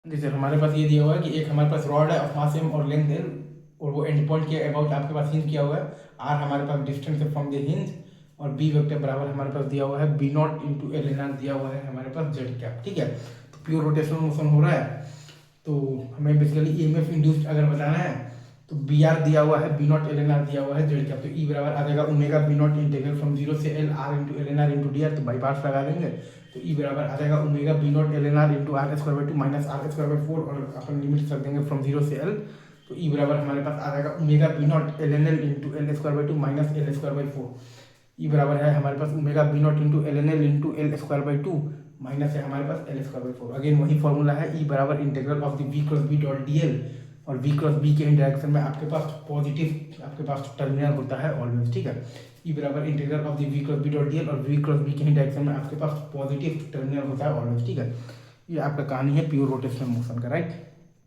जैसे हमारे पास ये दिया हुआ है कि एक हमारे पास रॉड है ऑफ मास m और लेंथ l, और वो एंड पॉइंट के अबाउट आपके पास हिंज किया हुआ है, r हमारे पास डिस्टेंस है फ्रॉम द हिंज, और b वेक्टर बराबर हमारे पास दिया हुआ है b not into L N R दिया हुआ है हमारे पास जेड कैप। ठीक है, तो प्योर रोटेशनल मोशन हो रहा है, तो हमें बेसिकली ईएमएफ इंड्यूस्ड अगर बताना है तो बी आर दिया हुआ है, B naught L N R दिया हुआ है जेड कैप, तो ई बराबर आ जाएगा omega B not integral from 0 से L R into L N R into D R, तो बाई पार्ट्स लगा देंगे, तो ई बराबर आ जाएगा omega B naught L N R into R square by 2 minus R square by 4, और अपन limit रख देंगे फ्रॉम 0 से एल, तो ई बराबर हमारे पास आ जाएगा omega B naught L n l into l square by 2 minus l square by 4, e बराबर है हमारे पास omega B naught into L n l into l square by 2 minus है हमारे पास एल स्क्वायर बाई 4। अगेन वही formula है, ई बराबर integral of the we cross B dot D L, और वी क्रॉस बी के डायरेक्शन में आपके पास पॉजिटिव आपके पास टर्मिनल होता है ऑलवेज। ठीक है, ई बराबर integral of the we cross B dot D L, और वी क्रॉस बी के डायरेक्शन में आपके पास पॉजिटिव टर्मिनल होता है ऑलवेज। ठीक है, ये आपका कहानी है प्योर रोटेशनल मोशन का, राइट।